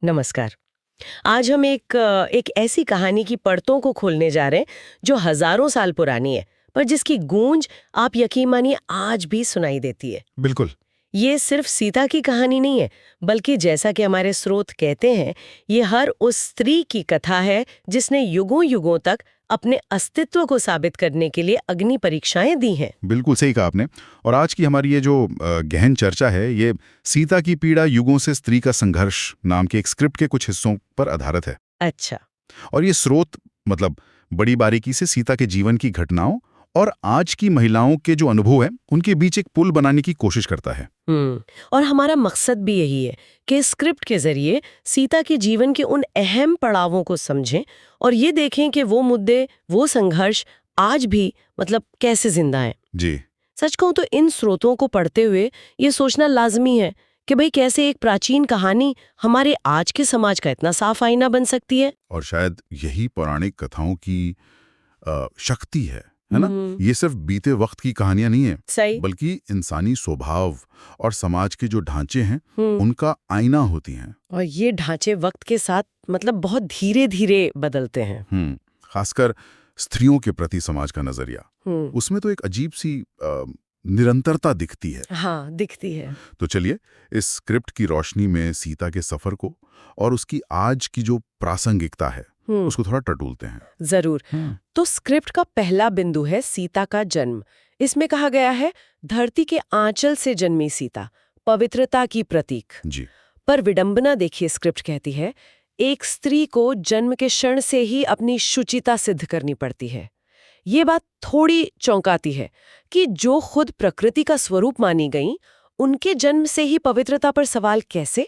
नमस्कार। आज हम एक ऐसी कहानी की परतों को खोलने जा रहे हैं जो हजारों साल पुरानी है, पर जिसकी गूंज आप यकीन मानिए आज भी सुनाई देती है। बिल्कुल। ये सिर्फ सीता की कहानी नहीं है, बल्कि जैसा कि हमारे स्रोत कहते हैं, ये हर उस स्त्री की कथा है जिसने युगों युगों तक अपने अस्तित्व को साबित करने के लिए अग्नि परीक्षाएं दी हैं। बिल्कुल सही कहा आपने। और आज की हमारी ये जो गहन चर्चा है, ये सीता की पीड़ा युगों से स्त्री का संघर्ष नाम के एक स्क्रिप्ट के कुछ हिस्सों पर आधारित है। अच्छा। और ये स्रोत मतलब बड़ी बारीकी से सीता के जीवन की घटनाओं और आज की महिलाओं के जो अनुभव हैं, उनके बीच एक पुल बनाने की कोशिश करता है। और हमारा मकसद भी यही है कि स्क्रिप्ट के जरिए सीता के जीवन के उन अहम पड़ावों को समझें और ये देखें कि वो मुद्दे, वो संघर्ष आज भी कैसे जिंदा हैं। जी। सच कहूं तो इन स्रोतों को पढ़ते हुए ये सोचना लाजमी है कि भाई कैसे एक प्राचीन कहानी हमारे आज के समाज का इतना साफ आईना बन सकती है। और शायद यही पौराणिक कथाओं की शक्ति है ना? ये सिर्फ बीते वक्त की कहानियां नहीं है, सही। बल्कि इंसानी स्वभाव और समाज के जो ढांचे हैं, हम्म। उनका आईना होती हैं। और ये ढांचे वक्त के साथ बहुत धीरे धीरे बदलते हैं। खासकर स्त्रियों के प्रति समाज का नजरिया, उसमें तो एक अजीब सी निरंतरता दिखती है। हाँ, दिखती है। तो चलिए इस स्क्रिप्ट की रोशनी में सीता के सफर को और उसकी आज की जो प्रासंगिकता है, उसको थोड़ा टटोलते हैं। जरूर। तो स्क्रिप्ट का पहला बिंदु है सीता का जन्म। इसमें कहा गया है, धरती के आंचल से जन्मी सीता, पवित्रता की प्रतीक। जी। पर विडंबना देखिए, स्क्रिप्ट कहती है एक स्त्री को जन्म के क्षण से ही अपनी शुचिता सिद्ध करनी पड़ती है। ये बात थोड़ी चौंकाती है कि जो खुद प्रकृति का स्वरूप मानी गईं, उनके जन्म से ही पवित्रता पर सवाल कैसे?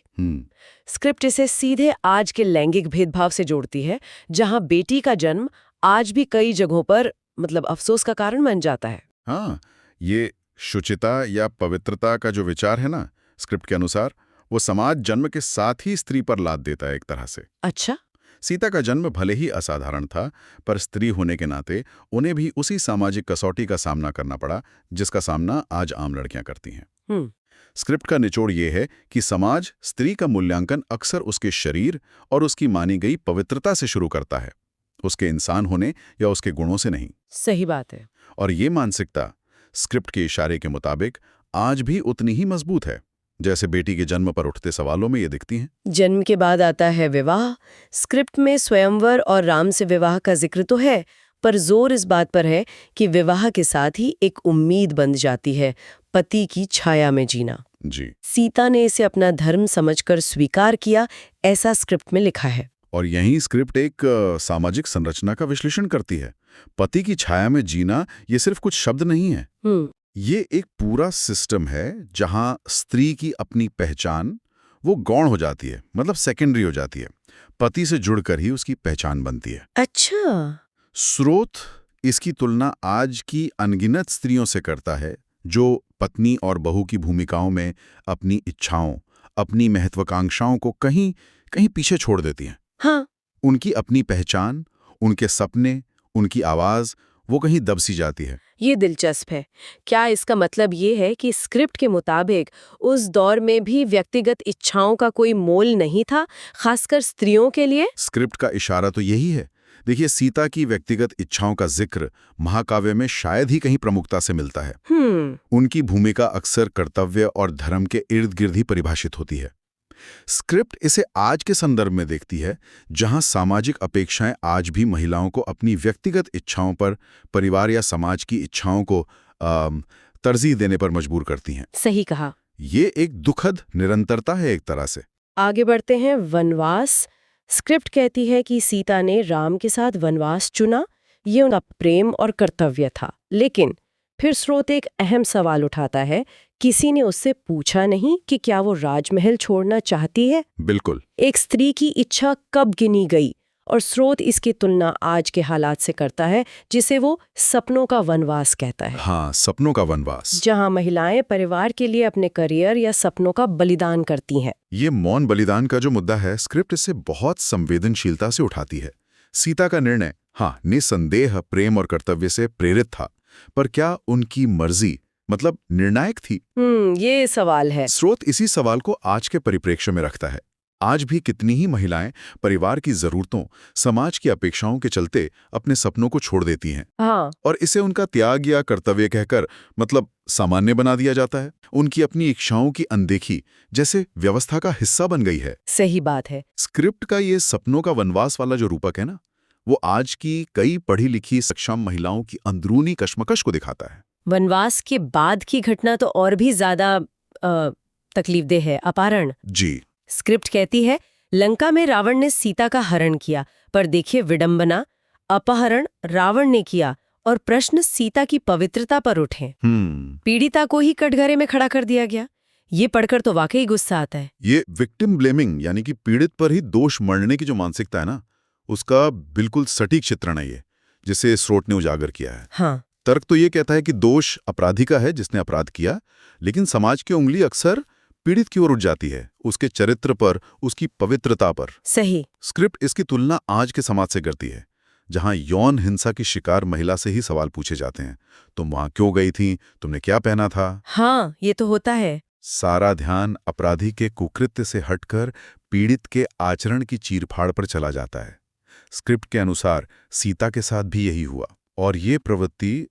स्क्रिप्ट इसे सीधे आज के लैंगिक भेदभाव से जोड़ती है, जहां बेटी का जन्म आज भी कई जगहों पर अफसोस का कारण बन जाता है। हाँ, ये शुचिता या पवित्रता का जो विचार है ना, स्क्रिप्ट के अनुसार वो समाज जन्म के साथ ही स्त्री पर लाद देता है एक तरह से। अच्छा। सीता का जन्म भले ही असाधारण था, पर स्त्री होने के नाते उन्हें भी उसी सामाजिक कसौटी का सामना करना पड़ा जिसका सामना आज आम लड़कियां करती हैं। स्क्रिप्ट का निचोड़ ये है कि समाज स्त्री का मूल्यांकन अक्सर उसके शरीर और उसकी मानी गई पवित्रता से शुरू करता है, उसके इंसान होने या उसके गुणों से नहीं। सही बात है। और ये मानसिकता स्क्रिप्ट के इशारे के मुताबिक आज भी उतनी ही मजबूत है जैसे बेटी के जन्म पर उठते सवालों में ये दिखती हैं। जन्म के बाद आता है विवाह। स्क्रिप्ट में स्वयंवर और राम से विवाह का जिक्र तो है, पर जोर इस बात पर है कि विवाह के साथ ही एक उम्मीद बन जाती है, पति की छाया में जीना। जी। सीता ने इसे अपना धर्म समझकर स्वीकार किया, ऐसा स्क्रिप्ट में लिखा है। और यही स्क्रिप्ट एक सामाजिक संरचना का विश्लेषण करती है। पति की छाया में जीना ये सिर्फ कुछ शब्द नहीं है, ये एक पूरा सिस्टम है जहां स्त्री की अपनी पहचान वो गौण हो जाती है, सेकेंडरी हो जाती है। पति से जुड़कर ही उसकी पहचान बनती है। अच्छा। स्रोत इसकी तुलना आज की अनगिनत स्त्रियों से करता है जो पत्नी और बहू की भूमिकाओं में अपनी इच्छाओं, अपनी महत्वाकांक्षाओं को कहीं कहीं पीछे छोड़ देती हैं। हाँ। उनकी अपनी पहचान, उनके सपने, उनकी आवाज वो कहीं दब सी जाती है। ये दिलचस्प है। क्या इसका मतलब ये है कि स्क्रिप्ट के मुताबिक उस दौर में भी व्यक्तिगत इच्छाओं का कोई मोल नहीं था, खासकर स्त्रियों के लिए? स्क्रिप्ट का इशारा तो यही है। देखिए, सीता की व्यक्तिगत इच्छाओं का जिक्र महाकाव्य में शायद ही कहीं प्रमुखता से मिलता है। उनकी भूमिका अक्सर कर्तव्य और धर्म के इर्द गिर्द ही परिभाषित होती है। स्क्रिप्ट इसे आज के संदर्भ में देखती है, जहां सामाजिक अपेक्षाएं आज भी महिलाओं को अपनी व्यक्तिगत इच्छाओं पर परिवार या समाज की इच्छाओं को तरजीह देने पर मजबूर करती हैं। सही कहा। ये एक दुखद निरंतरता है एक तरह से। आगे बढ़ते हैं। वनवास। स्क्रिप्ट कहती है कि सीता ने राम के साथ वनवास चुना, ये उनका प्रेम और कर्तव्य था। लेकिन फिर स्रोत एक अहम सवाल उठाता है, किसी ने उससे पूछा नहीं कि क्या वो राजमहल छोड़ना चाहती है? बिल्कुल। एक स्त्री की इच्छा कब गिनी गई? और स्रोत इसकी तुलना आज के हालात से करता है, जिसे वो सपनों का वनवास कहता है। हाँ, सपनों का वनवास, जहां महिलाएं परिवार के लिए अपने करियर या सपनों का बलिदान करती हैं। ये मौन बलिदान का जो मुद्दा है, स्क्रिप्ट इसे बहुत संवेदनशीलता से उठाती है। सीता का निर्णय, हाँ, निसंदेह प्रेम और कर्तव्य से प्रेरित था, पर क्या उनकी मर्जी निर्णायक थी? ये सवाल है। स्रोत इसी सवाल को आज के परिप्रेक्ष्य में रखता है। आज भी कितनी ही महिलाएं परिवार की जरूरतों, समाज की अपेक्षाओं के चलते अपने सपनों को छोड़ देती हैं। हाँ, और इसे उनका त्याग या कर्तव्य कहकर मतलब सामान्य बना दिया जाता है। उनकी अपनी इच्छाओं की अनदेखी जैसे व्यवस्था का हिस्सा बन गई है। सही बात है। स्क्रिप्ट का ये सपनों का वनवास वाला जो रूपक है ना, वो आज की कई पढ़ी लिखी सक्षम महिलाओं की अंदरूनी कश्मकश को दिखाता है। वनवास के बाद की घटना तो और भी ज्यादा तकलीफदेह है, अपहरण। जी। स्क्रिप्ट कहती है लंका में रावण ने सीता का हरण किया, पर देखिए विडंबना, अपहरण रावण ने किया और प्रश्न सीता की पवित्रता पर उठे। पीड़िता को ही कटघरे में खड़ा कर दिया गया। ये पढ़कर तो वाकई गुस्सा आता है। ये विक्टिम ब्लेमिंग यानी कि पीड़ित पर ही दोष मढ़ने की जो मानसिकता है ना, उसका बिल्कुल सटीक चित्रण है ये, जिसे स्रोत ने उजागर किया है। हाँ, तर्क तो ये कहता है कि दोष अपराधी का है जिसने अपराध किया, लेकिन समाज की उंगली अक्सर पीड़ित की ओर उठ जाती है, उसके चरित्र पर, उसकी पवित्रता पर। सही। स्क्रिप्ट इसकी तुलना आज के समाज से करती है, जहां यौन हिंसा की शिकार महिला से ही सवाल पूछे जाते हैं। तुम वहां क्यों गई थी? तुमने क्या पहना था? हाँ, ये तो होता है। सारा ध्यान अपराधी के कुकृत्य से हटकर पीड़ित के आचरण की चीरफाड़ पर चला जाता है। स्क्रिप्ट के अनुसार सीता के साथ भी यही हुआ, और ये प्रवृत्ति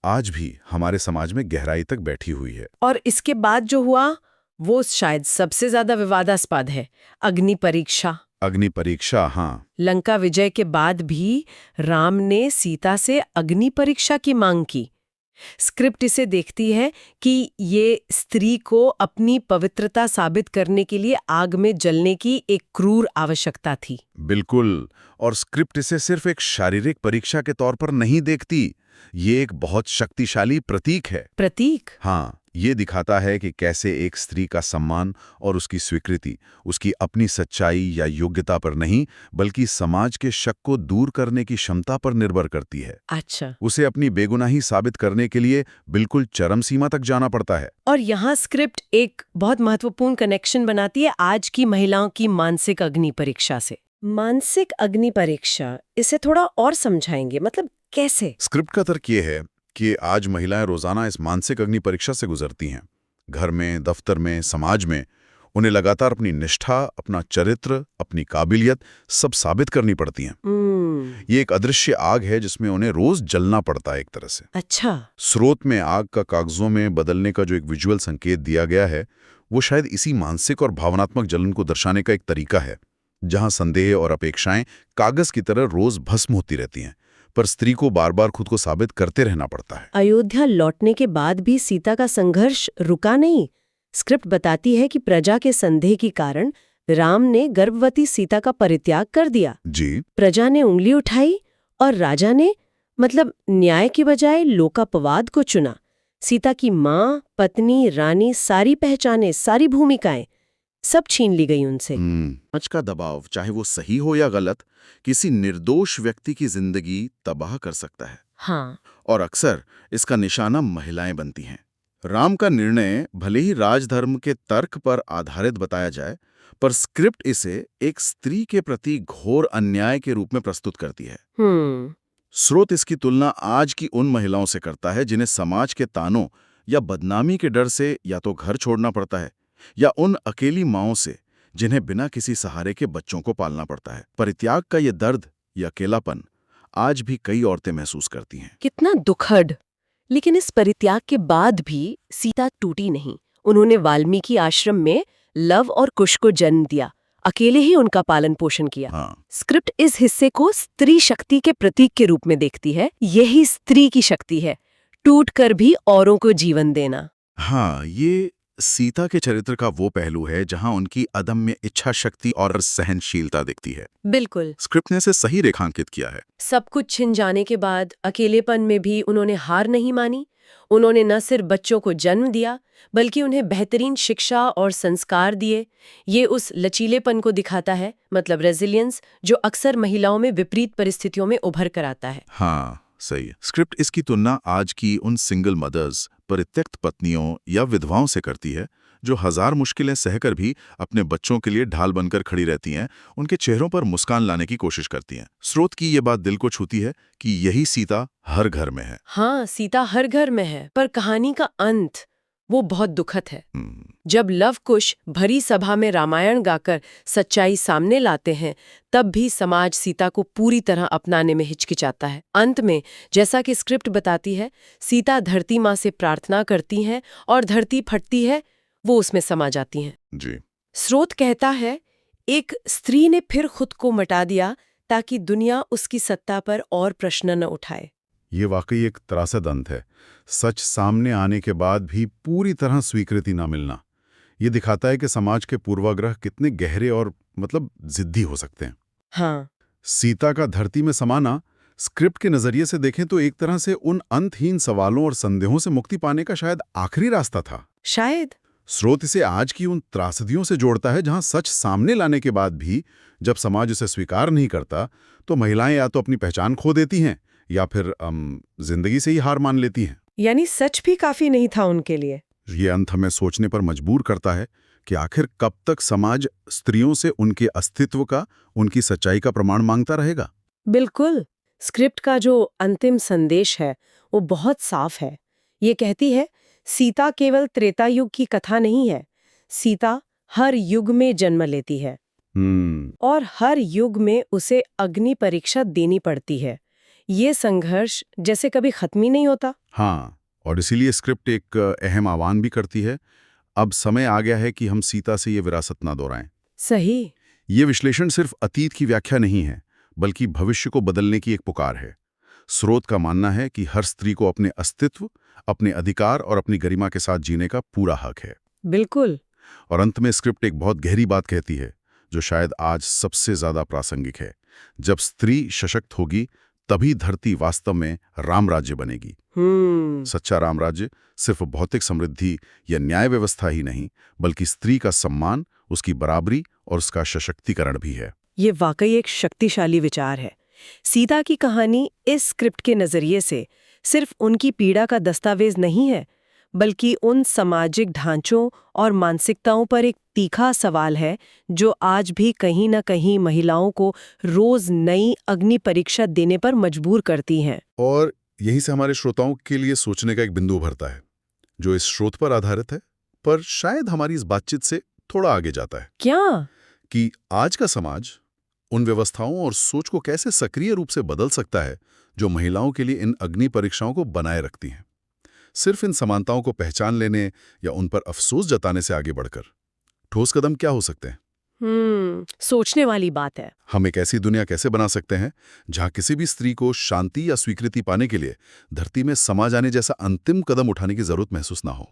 आज भी हमारे समाज में गहराई तक बैठी हुई है। और इसके बाद जो हुआ वो शायद सबसे ज्यादा विवादास्पद है, अग्नि परीक्षा। अग्नि परीक्षा, हाँ। लंका विजय के बाद भी राम ने सीता से अग्नि परीक्षा की मांग की। स्क्रिप्ट इसे देखती है कि ये स्त्री को अपनी पवित्रता साबित करने के लिए आग में जलने की एक क्रूर आवश्यकता थी। बिल्कुल, और स्क्रिप्ट इसे सिर्फ एक शारीरिक परीक्षा के तौर पर नहीं देखती, ये एक बहुत शक्तिशाली प्रतीक है। प्रतीक? हाँ, ये दिखाता है कि कैसे एक स्त्री का सम्मान और उसकी स्वीकृति उसकी अपनी सच्चाई या योग्यता पर नहीं, बल्कि समाज के शक को दूर करने की क्षमता पर निर्भर करती है। अच्छा। उसे अपनी बेगुनाही साबित करने के लिए बिल्कुल चरम सीमा तक जाना पड़ता है। और यहाँ स्क्रिप्ट एक बहुत महत्वपूर्ण कनेक्शन बनाती है आज की महिलाओं की मानसिक अग्नि परीक्षा से। मानसिक अग्नि परीक्षा, इसे थोड़ा और समझाएंगे, मतलब कैसे? स्क्रिप्ट का तर्क ये है कि आज महिलाएं रोजाना इस मानसिक अग्नि परीक्षा से गुजरती हैं। घर में, दफ्तर में, समाज में उन्हें लगातार अपनी निष्ठा, अपना चरित्र, अपनी काबिलियत सब साबित करनी पड़ती हैं। ये एक अदृश्य आग है जिसमें उन्हें रोज जलना पड़ता है एक तरह से। अच्छा। स्रोत में आग का कागजों में बदलने का जो एक विजुअल संकेत दिया गया है, वो शायद इसी मानसिक और भावनात्मक जलन को दर्शाने का एक तरीका है, जहां संदेह और अपेक्षाएं कागज की तरह रोज भस्म होती रहती हैं, पर स्त्री को बार बार खुद को साबित करते रहना पड़ता है। अयोध्या लौटने के बाद भी सीता का संघर्ष रुका नहीं। स्क्रिप्ट बताती है कि प्रजा के संदेह के कारण राम ने गर्भवती सीता का परित्याग कर दिया। जी। प्रजा ने उंगली उठाई और राजा ने मतलब न्याय की बजाय लोकापवाद को चुना। सीता की माँ, पत्नी, रानी, सारी पहचाने, सारी भूमिकाएं सब छीन ली गई उनसे। आज का दबाव, चाहे वो सही हो या गलत, किसी निर्दोष व्यक्ति की जिंदगी तबाह कर सकता है। हाँ। और अक्सर इसका निशाना महिलाएं बनती हैं। राम का निर्णय भले ही राजधर्म के तर्क पर आधारित बताया जाए, पर स्क्रिप्ट इसे एक स्त्री के प्रति घोर अन्याय के रूप में प्रस्तुत करती है। स्रोत इसकी तुलना आज की उन महिलाओं से करता है जिन्हें समाज के तानों या बदनामी के डर से या तो घर छोड़ना पड़ता है, या उन अकेली माँओं से जिन्हें बिना किसी सहारे के बच्चों को पालना पड़ता है। परित्याग का ये दर्द या अकेलापन आज भी कई औरतें महसूस करती हैं। कितना दुखद। लेकिन इस परित्याग के बाद भी सीता टूटी नहीं। उन्होंने वाल्मीकि आश्रम में लव और कुश को जन्म दिया, अकेले ही उनका पालन पोषण किया। हाँ। स्क्रिप्ट इस हिस्से को स्त्री शक्ति के प्रतीक के रूप में देखती है। यही स्त्री की शक्ति है, टूट कर भी औरों को जीवन देना। हाँ, ये सीता के चरित्र का वो पहलू है जहां उनकी अदम्य इच्छा शक्ति और सहनशीलता दिखती है। बिल्कुल। स्क्रिप्ट ने इसे सही रेखांकित किया है। सब कुछ छिन जाने के बाद अकेलेपन में भी उन्होंने हार नहीं मानी। उन्होंने न सिर्फ बच्चों को जन्म दिया, बल्कि उन्हें बेहतरीन शिक्षा और संस्कार दिए। ये उस लचीलेपन को दिखाता है, मतलब रेजिलियंस, जो अक्सर महिलाओं में विपरीत परिस्थितियों में उभर कर आता है। हाँ, सही है। स्क्रिप्ट इसकी तुलना आज की उन सिंगल मदर्स, परित्यक्त पत्नियों या विधवाओं से करती है जो हजार मुश्किलें सहकर भी अपने बच्चों के लिए ढाल बनकर खड़ी रहती हैं, उनके चेहरों पर मुस्कान लाने की कोशिश करती हैं। स्रोत की ये बात दिल को छूती है कि यही सीता हर घर में है। हाँ, सीता हर घर में है, पर कहानी का अंत, वो बहुत दुखद है। जब लव कुश भरी सभा में रामायण गाकर सच्चाई सामने लाते हैं, तब भी समाज सीता को पूरी तरह अपनाने में हिचकिचाता है। अंत में, जैसा कि स्क्रिप्ट बताती है, सीता धरती माँ से प्रार्थना करती हैं और धरती फटती है, वो उसमें समा जाती हैं। जी। स्रोत कहता है, एक स्त्री ने फिर खुद को मिटा दिया ताकि दुनिया उसकी सत्ता पर और प्रश्न न उठाए। ये वाकई एक त्रासद अंत है। सच सामने आने के बाद भी पूरी तरह स्वीकृति ना मिलना। ये दिखाता है कि समाज के पूर्वाग्रह कितने गहरे और जिद्दी हो सकते हैं। हाँ। सीता का धरती में समाना स्क्रिप्ट के नजरिए से देखें तो एक तरह से उन अंतहीन सवालों और संदेहों से मुक्ति पाने का शायद आखिरी रास्ता था। शायद। स्रोत इसे आज की उन त्रासदियों से जोड़ता है जहां सच सामने लाने के बाद भी जब समाज उसे स्वीकार नहीं करता तो महिलाएं या तो अपनी पहचान खो देती हैं या फिर जिंदगी से ही हार मान लेती हैं। यानी सच भी काफी नहीं था उनके लिए। ये अंत हमें सोचने पर मजबूर करता है कि आखिर कब तक समाज स्त्रियों से उनके अस्तित्व का, उनकी सच्चाई का प्रमाण मांगता रहेगा। बिल्कुल। स्क्रिप्ट का जो अंतिम संदेश है वो बहुत साफ है। ये कहती है, सीता केवल त्रेता युग की कथा नहीं है। सीता हर युग में जन्म लेती है और हर युग में उसे अग्नि परीक्षा देनी पड़ती है। ये संघर्ष जैसे कभी खत्म ही नहीं होता। हाँ, और इसीलिए स्क्रिप्ट एक अहम आह्वान भी करती है। अब समय आ गया है कि हम सीता से ये विरासत ना दोहराएं। सही। ये विश्लेषण सिर्फ अतीत की व्याख्या नहीं है, बल्कि भविष्य को बदलने की एक पुकार है। स्रोत का मानना है कि हर स्त्री को अपने अस्तित्व, अपने अधिकार और अपनी गरिमा के साथ जीने का पूरा हक है। बिल्कुल। और अंत में स्क्रिप्ट एक बहुत गहरी बात कहती है, जो शायद आज सबसे ज्यादा प्रासंगिक है। जब स्त्री सशक्त होगी, तभी धरती वास्तव में राम राज्य बनेगी। सच्चा राम राज्य सिर्फ भौतिक समृद्धि या न्याय व्यवस्था ही नहीं, बल्कि स्त्री का सम्मान, उसकी बराबरी और उसका सशक्तिकरण भी है। ये वाकई एक शक्तिशाली विचार है। सीता की कहानी इस स्क्रिप्ट के नजरिए से सिर्फ उनकी पीड़ा का दस्तावेज नहीं है, बल्कि उन सामाजिक ढांचों और मानसिकताओं पर एक तीखा सवाल है जो आज भी कहीं न कहीं महिलाओं को रोज नई अग्नि परीक्षा देने पर मजबूर करती हैं। और यहीं से हमारे श्रोताओं के लिए सोचने का एक बिंदु उभरता है, जो इस स्रोत पर आधारित है, पर शायद हमारी इस बातचीत से थोड़ा आगे जाता है। क्या? कि आज का समाज उन व्यवस्थाओं और सोच को कैसे सक्रिय रूप से बदल सकता है जो महिलाओं के लिए इन अग्नि परीक्षाओं को बनाए रखती हैं। सिर्फ इन समानताओं को पहचान लेने या उन पर अफसोस जताने से आगे बढ़कर ठोस कदम क्या हो सकते हैं? सोचने वाली बात है। हम एक ऐसी दुनिया कैसे बना सकते हैं जहां किसी भी स्त्री को शांति या स्वीकृति पाने के लिए धरती में समा जाने जैसा अंतिम कदम उठाने की जरूरत महसूस ना हो?